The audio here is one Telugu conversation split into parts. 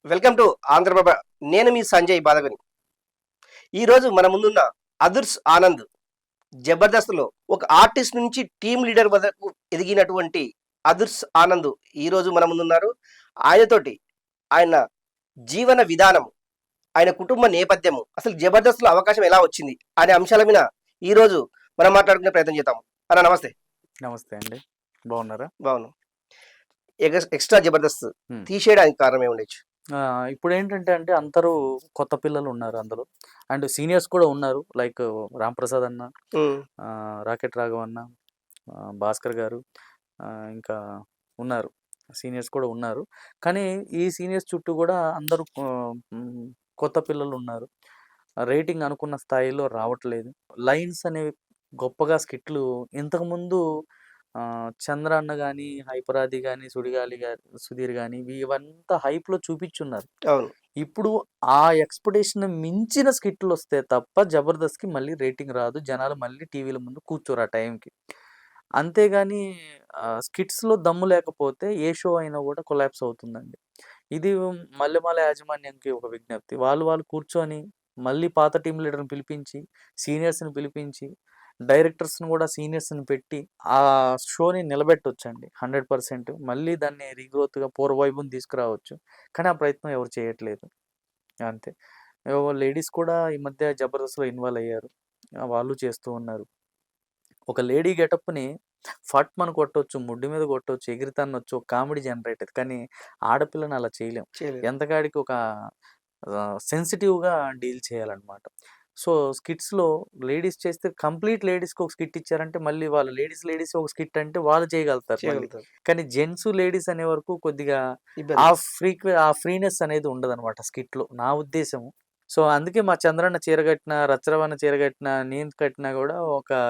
Welcome to Andhraprabha. నేను మీ సంజయ్ బాలగని. ఈరోజు మన ముందున్న అదుర్స్ ఆనంద్ జబర్దస్త్లో ఒక ఆర్టిస్ట్ నుంచి టీమ్ లీడర్ వరకు ఎదిగినటువంటి అదుర్స్ ఆనంద్ ఈరోజు మన ముందున్నారు. ఆయనతోటి ఆయన జీవన విధానం, ఆయన కుటుంబ నేపథ్యము, అసలు జబర్దస్త్లో అవకాశం ఎలా వచ్చింది అనే అంశాల మీద ఈరోజు మనం మాట్లాడుకునే ప్రయత్నం చేద్దాం. అన్న నమస్తే. నమస్తే అండి. బాగున్నారా? బాగున్నాం. ఎక్స్ట్రా జబర్దస్త్ హ్మ్. తీసేయడానికి కారణం ఏమి ఉండొచ్చు? ఇప్పుడేంటంటే అందరూ కొత్త పిల్లలు ఉన్నారు అందులో. అండ్ సీనియర్స్ కూడా ఉన్నారు. లైక్ రాంప్రసాద్ అన్న, ఉమ్, రాకెట్ రాఘవ్ అన్న, భాస్కర్ గారు, ఇంకా ఉన్నారు. సీనియర్స్ కూడా ఉన్నారు. కానీ ఈ సీనియర్స్ చుట్టూ కూడా అందరూ కొత్త పిల్లలు ఉన్నారు. రేటింగ్ అనుకున్న స్థాయిలో రావట్లేదు. లైన్స్ అనేవి గొప్పగా స్కిట్లు ఇంతకుముందు 'చంద్ర' అన్న గాని, 'హైపరాది' గాని, 'సుధీర్' గాని ఇవంతా హైప్‌లో చూపిచ్చున్నారు. అవును. ఇప్పుడు ఆ ఎక్స్‌పెక్టేషన్ మించిన స్కిట్‌లొస్తే తప్ప 'జబర్దస్త్‌కి' మళ్ళీ రేటింగ్ రాదు. జనాలు మళ్ళీ టీవీల ముందు కూర్చోరు ఆ టైంకి. అంతేగాని స్కిట్స్‌లో దమ్ము లేకపోతే ఏ షో అయినా కూడా కొలాప్స్ అవుతుందండి. ఇది మల్లెమాల యాజమాన్యానికి ఒక విజ్ఞప్తి. వాళ్ళు కూర్చొని మళ్ళీ పాత టీమ్ లీడర్‌ని పిలిపించి, సీనియర్స్‌ని పిలిపించి, డైరెక్టర్స్‌ని కూడా సీనియర్స్‌ని పెట్టి ఆ షోని నిలబెట్టొచ్చండి 100%. మళ్ళీ దాన్ని రీగ్రోత్‌గా పూర్వవైభవం తీసుకురావచ్చు. కానీ ఆ ప్రయత్నం ఎవరు చేయట్లేదు. అంతే. లేడీస్ కూడా ఈ మధ్య జబర్దస్త్‌లో ఇన్వాల్వ్ అయ్యారు. వాళ్ళు చేస్తూ ఉన్నారు. ఒక లేడీ గెటప్‌ని ఫట్‌మని కొట్టొచ్చు, ముడ్డు మీద కొట్టొచ్చు, ఎగిరి తన్నొచ్చు, కామెడీ జనరేట్ అయిద్ది. కానీ ఆడపిల్లని అలా చేయలేం. చేయలేదు. ఎంతకాడికి ఒక సెన్సిటివ్‌గా డీల్ చేయాలనమాట. సో, స్కిట్స్‌లో లేడీస్ చేస్తే కంప్లీట్ లేడీస్‌కి ఒక స్కిట్ ఇచ్చారంటే మళ్ళీ వాళ్ళు లేడీస్ ఒక స్కిట్ అంటే వాళ్ళు చేయగలుగుతారు మళ్ళీ. చేయగలుగుతారు. కానీ జెంట్స్, లేడీస్ అనే వరకు కొద్దిగా ఇబ్బంది. ఆ ఫ్రీనెస్ అనేది ఉండదనమాట స్కిట్‌లో నా ఉద్దేశము. సో, అందుకే మా చంద్రన్న చీర కట్టినా, రచ్చరవణ చీర కట్టినా, నేను కట్టినా గూడా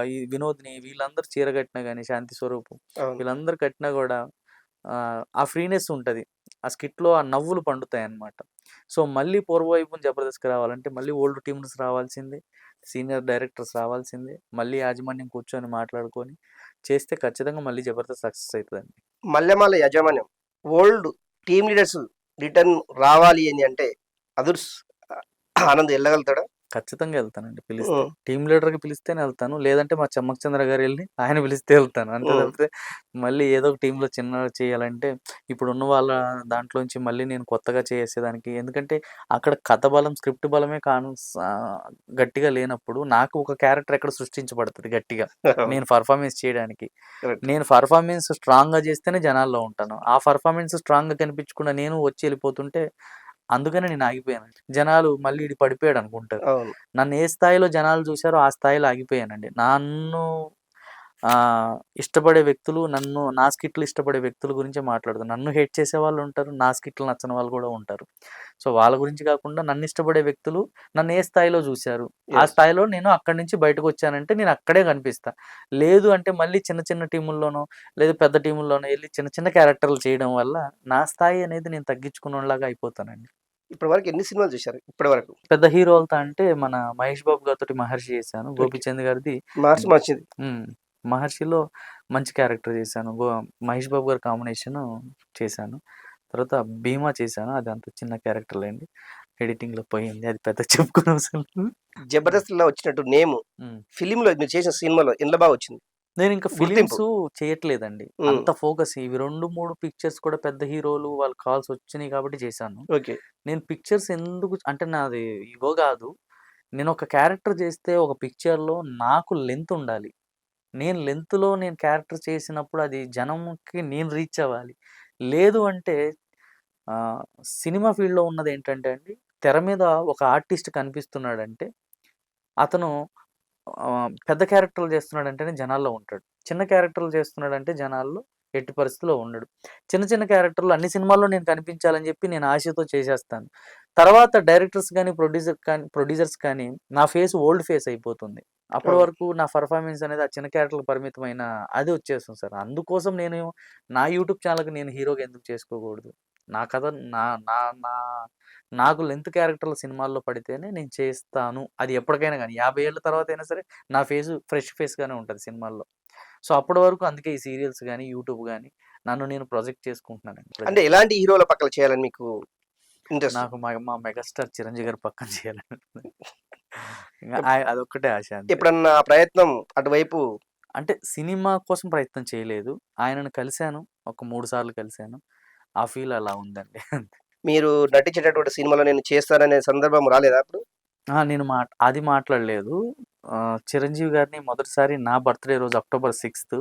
ఈ వినోద్‌ని వీళ్ళందరూ చీర కట్టినా గాని, శాంతి స్వరూపు అవును. వీళ్ళందరూ కట్టినా గూడా ఆ ఫ్రీనెస్ ఉంటది. ఆ స్కిట్‌లో ఆ నవ్వులు పండుతాయన్నమాట. సో, మళ్ళీ పూర్వవైభవం జబర్దస్త్‌కి రావాలంటే మళ్ళీ ఓల్డ్ టీమ్స్ రావాల్సిందే. సీనియర్ డైరెక్టర్స్ రావాల్సిందే. మళ్ళీ యాజమాన్యం కూర్చొని మాట్లాడుకొని చేస్తే ఖచ్చితంగా మళ్ళీ జబర్దస్త్ సక్సెస్ అయితదండి. మల్లెమాల యాజమాన్యం ఓల్డ్ టీమ్ లీడర్స్ రిటర్న్ రావాలి అని అంటే అదుర్స్ ఆనంద్ వెళ్ళగలుగుతాడా? ఖచ్చితంగా ఎళ్తానండి పిలిస్తే. ఉమ్, టీమ్ లీడర్‌కి పిలిస్తేనే ఎళ్తాను. లేదంటే మా చెమ్మక్ చంద్ర గారెళ్లి ఆయన పిలిస్తే ఎళ్తాను. అంతే ఉమ్, తప్పితే మళ్ళీ ఏదో ఒక టీమ్‌లో చిన్నగా చేయాలంటే ఇప్పుడున్న వాళ్ళ దాంట్లోంచి మళ్ళీ నేను కొత్తగా చేసేదానికి ఎందుకంటే అక్కడ కథ బలం, స్క్రిప్ట్ బలమే గట్టిగా లేనప్పుడు నాకు ఒక క్యారెక్టర్ ఎక్కడ సృష్టించబడతది గట్టిగా. అవును. నేను పెర్ఫార్మన్స్ చేయడానికి. కరెక్ట్. నేను పెర్ఫార్మన్స్ స్ట్రాంగ్‌గా చేస్తేనే జనాల్లో ఉంటాను. ఆ పెర్ఫార్మన్స్ స్ట్రాంగ్‌గా కనిపించకుండా నేను వచ్చి ఎళ్ళిపోతుంటే అందుకనే నేను ఆగిపోయానండి. జనాలు మళ్ళీ ఈడు పడిపోయాడనుకుంటారు. అవును. నన్ను ఏ స్థాయిలో జనాలు చూసారో ఆ స్థాయిలో ఆగిపోయానండి. నన్ను ఇష్టపడే వ్యక్తులు, నా స్కిట్‌లు ఇష్టపడే వ్యక్తుల గురించే మాట్లాడతాను. నన్ను హేట్ చేసేవాళ్ళుంటారు. నా స్కిట్‌లు నచ్చని వాళ్ళు కూడా ఉంటారు. సో, వాళ్ళ గురించి కాకుండా నన్ను ఇష్టపడే వ్యక్తులు నన్ను ఏ స్థాయిలో చూసారు, ఆ యెస్. స్థాయిలో నేను అక్కడి నుంచి బయటకొచ్చానంటే నేను అక్కడే కనిపిస్తా. లేదు అంటే మళ్ళీ చిన్న చిన్న టీముల్లోనో, లేదా పెద్ద టీముల్లోనో ఎళ్లి చిన్న చిన్న క్యారెక్టర్‌లు చేయడం వల్ల నా స్థాయి అనేది నేను తగ్గించుకున్నోడిలాగా అయిపోతానండి. ఇప్పటి వరకు ఎన్ని సినిమాలు చూశారు ఇప్పటి వరకు? పెద్ద హీరోలతో అంటే మన 'మహేష్ బాబు' గారితోటి 'మహర్షి' చేశాను. ఓకే. 'గోపీచంద్' గారిది మార్చి మార్చింది. హ్మ్. 'మహర్షిలో' మంచి క్యారెక్టర్ చేశాను. 'మహేష్ బాబు' గారి కాంబినేషను చేశాను. తర్వాత 'భీమా' చేశాను. అది అంత చిన్న క్యారెక్టర్‌లేండి. ఎడిటింగ్‌లో పోయింది. అది పెద్దగా చెప్పుకోను అవసరం లేదు. జబర్దస్త్లో వచ్చినట్టు నేము హ్మ్. ఫిలింలో మీరు చేసిన సినిమాలో ఎంత బాగా వచ్చింది నేనింక గుర్తింపు? ఫిలిమ్సు చేయట్లేదండి. ఉమ్, అంత ఫోకస్ ఇవి 2, 3 పిక్చర్స్ కూడా పెద్ద హీరోలు వాళ్ళ కాల్స్ వచ్చినియి కాబట్టి చేశాను. ఓకే. నేను పిక్చర్స్ ఎందుకు అంటే నాది ఇగో గాదు. నేనొక క్యారెక్టర్ చేస్తే ఒక పిక్చర్‌లో నాకు లెంత్ ఉండాలి. నేను క్యారెక్టర్ చేసినప్పుడు అది జనంకి నేను రీచ్ అవ్వాలి. లేదు అంటే ఆహ్, సినిమా ఫీల్డ్‌లో ఉన్నదేంటంటే అండి, తెర మీద ఒక ఆర్టిస్ట్ కనిపిస్తున్నాడంటే, అతను పెద్ద క్యారెక్టర్‌లు చేస్తున్నాడంటేనే జనాల్లో ఉంటాడు. చిన్న క్యారెక్టర్‌లు చేస్తున్నాడంటే జనాల్లో ఎట్టి పరిస్థితిలో ఉండడు. చిన్న చిన్న క్యారెక్టర్‌లు అన్ని సినిమాల్లో నేను కనిపించాలని చెప్పి నేను ఆశతో చేసేస్తాను. తర్వాత డైరెక్టర్స్ గాని, ప్రొడ్యూసర్స్ కానీ నా ఫేస్ ఓల్డ్ ఫేస్ అయిపోతుంది. అప్పటి అవును. వరకు నా పెర్ఫార్మన్స్ అనేది ఆ చిన్న క్యారెక్టర్‌లకు పరిమితమైన అది వచ్చేస్తుంది సార్. అందుకోసం నేను నా యూట్యూబ్ ఛానెల్‌కి నేను హీరోగా ఎందుకు చేసుకోకూడదు? నా కథ నా నా నా నాకు లెంత్ క్యారెక్టర్‌లు సినిమాల్లో పడితేనే నేను చేస్తాను. అది ఎప్పటికైనా గాని 50 ఏళ్ల తర్వాతైనా సరే నా ఫేసు ఫ్రెష్ ఫేస్‌గానే ఉంటది సినిమాల్లో. సో, అప్పటి వరకు అందుకే ఈ సీరియల్స్ గాని, యూట్యూబ్ గాని నన్ను నేను ప్రొజెక్ట్ చేసుకుంటున్నానండి అంటే ప్రెజెంట్. ఎలాంటి హీరోల పక్కన చేయాలని మీకు ఇంట్రెస్ట్. నాకు మా మెగాస్టార్ చిరంజీవి గారి పక్కన చేయాలని ఉంది. ఇంగ అదొక్కటే ఆశ అంతే. ఎప్పుడన్నా ఆ ప్రయత్నం అటువైపు అంటే సినిమా కోసం ప్రయత్నం చేయలేదు. ఆయనను కలిసాను. ఒక 3 సార్లు కలిసాను. ఆ ఫీల్ అలా ఉందండి. అంతే. మీరు నటించేటటువంటి సినిమాలో నేను చేస్తాననే సందర్భం రాలేదా అప్పుడు? నేను అది మాట్లాడలేదు. చిరంజీవి గారిని మొదటిసారి నా బర్త్‌డే రోజు అక్టోబర్ 6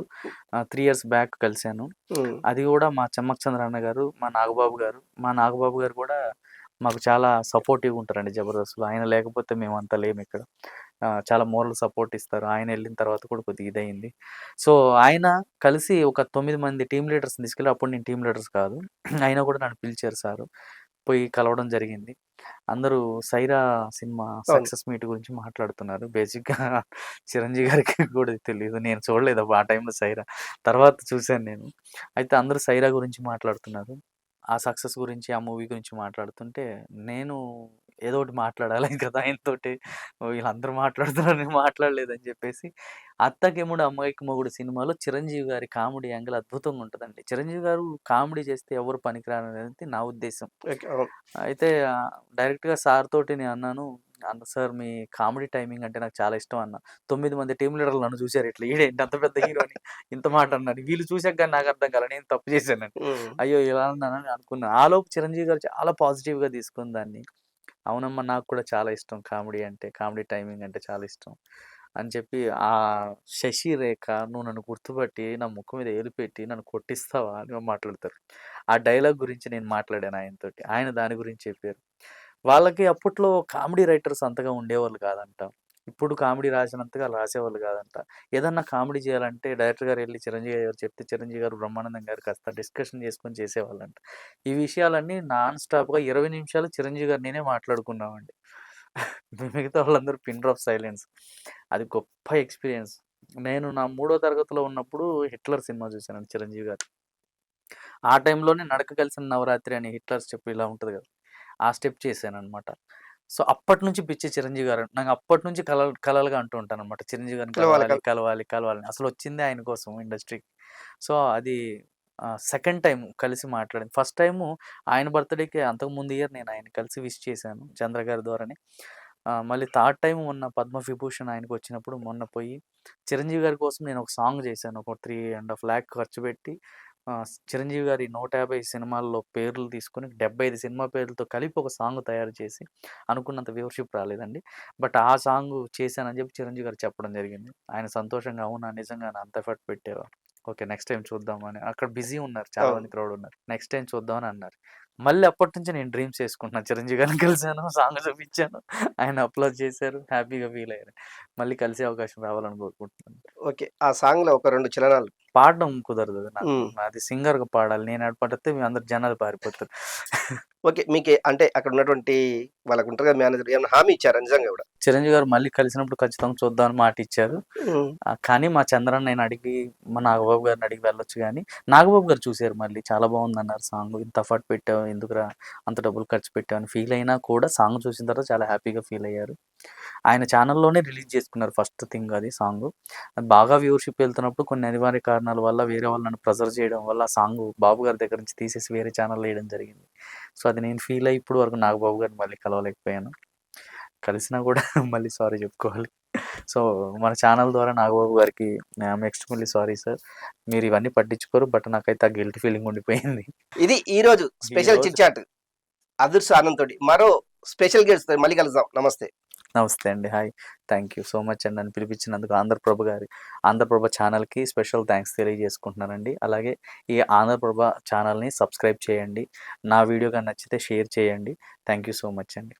3 ఇయర్స్ బ్యాక్ కలిసాను. హ్మ్. అది గూడా మా చెమ్మక్ అన్న గారు, మా నాగబాబు గారు. మా నాగబాబు గారు గూడా మాకు చాలా సపోర్టివ్‌గా ఉంటారండి 'జబర్దస్త్‌లో'. ఆయన లేకపోతే మేమంతా లేమిక్కడ. చాలా మోరల్ సపోర్ట్ ఇస్తారు. ఆయన ఎళ్ళిన తర్వాత కూడా కొద్దిగా ఇదయింది. సో, ఆయన కలిసి ఒక 9 మంది టీమ్ లీడర్స్‌ని తీసుకెళ్ళి అప్పుడు నేను టీమ్ లీడర్స్ కాదు. అయినా కూడా నన్ను పిలిచారు సారు. పోయి కలవడం జరిగింది. అందరూ 'సైరా' సినిమా అవును. సక్సెస్ మీట్ గురించి మాట్లాడుతున్నారు. బేసిక్‌గా చిరంజీవి గారికి కూడా తెలీదు. నేను చూడలేదు ఆ టైంలో 'సైరా'. తర్వాత చూసాను నేను. అయితే అందరూ 'సైరా' గురించి మాట్లాడుతున్నారు. ఆ సక్సెస్ గురించి, ఆ మూవీ గురించి మాట్లాడుతుంటే, నేను ఏదో ఒకటి మాట్లాడాలి కదా ఆయనతోటి. వీళ్ళందరూ మాట్లాడుతున్నారు నేను మాట్లాడలేదని చెప్పేసి, 'అత్తకేముడు అమ్మాయికి మొగుడు' సినిమాలో చిరంజీవి గారి కామెడీ యాంగిల్ అద్భుతంగా ఉంటదండి. చిరంజీవి గారు కామెడీ చేస్తే ఎవరు పనికిరారనేది నా ఉద్దేశం. ఓకే. అవును. అయితే డైరెక్ట్‌గా సార్ తోటి నేనన్నాను, సార్ మీ కామెడీ టైమింగ్ అంటే నాకు చాలా ఇష్టం అన్నా. 9 మంది టీమ్ లీడర్లు నన్ను చూసారు ఇట్లా. ఈడేంటి అంత పెద్ద హీరో అని ఇంత మాట అన్నాడు. వీళ్ళు చూసాక గాని నాకు అర్థం కాలే. నేను తప్పు చేశానని. హ్మ్. అయ్యో! ఇలా అన్నానని అనుకున్నా. ఆలోపు చిరంజీవి గారు చాలా పాజిటివ్‌గా తీసుకొని దాన్ని, అవునమ్మా నాకు కూడా చాలా ఇష్టం కామెడీ అంటే. కామెడీ టైమింగ్ అంటే చాలా ఇష్టం. అని చెప్పి 'శశిరేఖ నువ్వు నన్ను గుర్తుపట్టి నా ముక్కు మీద ఏలు పెట్టి నన్ను కొట్టిస్తావా' అని మాట్లాడతారు. ఆ డైలాగ్ గురించి నేను మాట్లాడాను ఆయనతోటి. ఆయన దాని గురించి చెప్పారు. వాళ్ళకి అప్పట్లో కామెడీ రైటర్స్ అంతగా ఉండేవాళ్ళు కాదంట. ఇప్పుడు కామెడీ రాసినంతగా రాసేవాళ్ళు కాదంట. ఏదన్నా కామెడీ చేయాలంటే డైరెక్టర్ గారు ఎళ్లి చిరంజీవి గారు చెప్తే చిరంజీవి గారు, బ్రహ్మానందం గారు కాస్త డిస్కషన్ చేసుకొని చేసేవాళ్ళంట. ఈ విషయాలన్నీ నాన్ స్టాప్‌గా 20 నిమిషాలు చిరంజీవి గారు నేనే మాట్లాడుకున్నామండి. మిగతా వాళ్ళందరూ పిన్ డ్రాప్ సైలెన్స్. అది గొప్ప ఎక్స్‌పీరియన్స్. నేను నా మూడో తరగతిలో ఉన్నప్పుడు 'హిట్లర్' సినిమా చూసానండి చిరంజీవి గారిది. ఆ టైంలోనే 'నడక కలిసిన నవరాత్రి' అని 'హిట్లర్' స్టెప్ ఇలా ఉంటది కదా! ఆ స్టెప్ చేశాననమాట. సో, అప్పటినుంచి పిచ్చి చిరంజీవి గారు. నాకు అప్పటినుంచి కలలుగా అంటూ ఉంటాననమాట. చిరంజీవి గారిని పిలవాలి కలవాలి, కలవాలి, కలవాలని. అసలొచ్చిందే ఆయన కోసం ఇండస్ట్రీకి. సో, అది సెకండ్ టైమ్ కలిసి మాట్లాడింది. ఫస్ట్ టైము ఆయన బర్త్‌డేకి అంతకుముందు ఇయర్ నేను ఆయన్ని కలిసి విష్ చేశాను 'చంద్ర' గారి ద్వారానే. మళ్ళీ థర్డ్ టైమ్ మొన్న 'పద్మ విభూషణ్' ఆయనకొచ్చినప్పుడు మొన్న పోయి చిరంజీవి గారి కోసం నేను ఒక సాంగ్ చేశాను. ఒక 3,50,000 ఖర్చు పెట్టి చిరంజీవి గారి 150 సినిమాల్లో పేర్లు తీసుకొని 75 సినిమా పేర్లతో కలిపి ఒక సాంగ్ తయారు చేసి అనుకున్నంత వ్యూవర్‌షిప్ రాలేదండి. బట్ ఆ సాంగ్ చేశానని చెప్పి చిరంజీవి గారు చెప్పడం జరిగింది. ఆయన సంతోషంగా అవునా! నిజంగానా అంత ఎఫర్ట్ పెట్టావా? ఓకే. నెక్స్ట్ టైమ్ చూద్దాం అని. అక్కడ బిజీ ఉన్నారు. చాలా అవును. మంది క్రౌడ్ ఉన్నారు. నెక్స్ట్ టైమ్ చూద్దాం అని అన్నారు. మళ్ళీ అప్పటినుంచి నేను డ్రీమ్స్ చేసుకుంటున్నాను. చిరంజీవి గారిని కలిసాను. సాంగ్ చూపించాను. ఆయన అప్లోడ్ చేశారు. హ్యాపీగా ఫీల్ అయ్యారు. మళ్ళీ కలిసే అవకాశం రావాలని కోరుకుంటున్నాను. ఓకే. ఆ సాంగ్‌లో ఒక 2 చరణాలు. పాడడం కుదరదు నాకు. హ్మ్. అది సింగర్‌గా పాడాలి. నేను ఆడ పాడితే మీ అందరు జనాలు పారిపోతారు. ఓకే. అంటే అక్కడ ఉన్నటువంటి వాళ్ళకుంటారు కదా మేనేజర్ ఏమన్నా హామీ ఇచ్చారా నిజంగా గూడా? చిరంజీవి గారు మళ్ళీ కలిసినప్పుడు ఖచ్చితంగా చూద్దామని మాటిచ్చారు. హ్మ్. కానీ మా చంద్రన్న నేను అడిగి, మా నాగబాబు గారిని అడిగి వెళ్ళొచ్చు గానీ, నాగబాబు గారు చూసారు మళ్ళీ. చాలా బావుందన్నారు సాంగు. ఇంత ఎఫర్ట్ పెట్టావు ఎందుకురా అంత డబ్బులు ఖర్చు పెట్టావు అని ఫీల్ అయినా కూడా సాంగ్ చూసిన తర్వాత చాలా హ్యాపీగా ఫీల్ అయ్యారు. ఆయన ఛానెల్‌లోనే రిలీజ్ చేసుకున్నారు ఫస్ట్ థింగ్ అది సాంగు. అది బాగా వ్యూవర్‌షిప్ వెళ్తున్నప్పుడు కొన్ని అనివార్య కారణాల వల్ల వేరే వాళ్ళు నన్ను ప్రెజర్ చేయడం వల్ల ఆ సాంగు బాబు గారి దగ్గర నుంచి తీసేసి వేరే ఛానెల్‌లో ఎయడం జరిగింది. సో, అది నేను ఫీల్ అయ్యి ఇప్పటి వరకు నాగబాబు గారిని మళ్ళీ కలవలేకపోయాను. కలిసినా కూడా మళ్ళీ సారీ చెప్పుకోవాలి. సో, మన ఛానెల్ ద్వారా నాగబాబు గారికి ఎక్స్ట్రీమ్‌లీ సారీ సార్. మీరు ఇవన్నీ పట్టించుకోరు. బట్ నాకైతే ఆ గిల్టీ ఫీలింగ్ ఉండిపోయింది. ఇది ఈరోజు స్పెషల్ ఈరోజు చిట్ చాట్. అదుర్స్ ఆనంద్ తోటి. మరో స్పెషల్ గెస్ట్‌తో మళ్ళీ కలుద్దాం. నమస్తే. నమస్తే అండి. Hi. Thank you so much అండి నన్ను పిలిపించినందుకు. ఆంధ్రప్రభ ఛానల్‌కి స్పెషల్ థాంక్స్ తెలియజేసుకుంటున్నానండి. అలాగే ఈ ఆంధ్రప్రభ ఛానల్‌ని సబ్స్క్రైబ్ చేయండి. నా వీడియో గాని నచ్చితే షేర్ చేయండి. థ్యాంక్ యూ సో మచ్ అండి.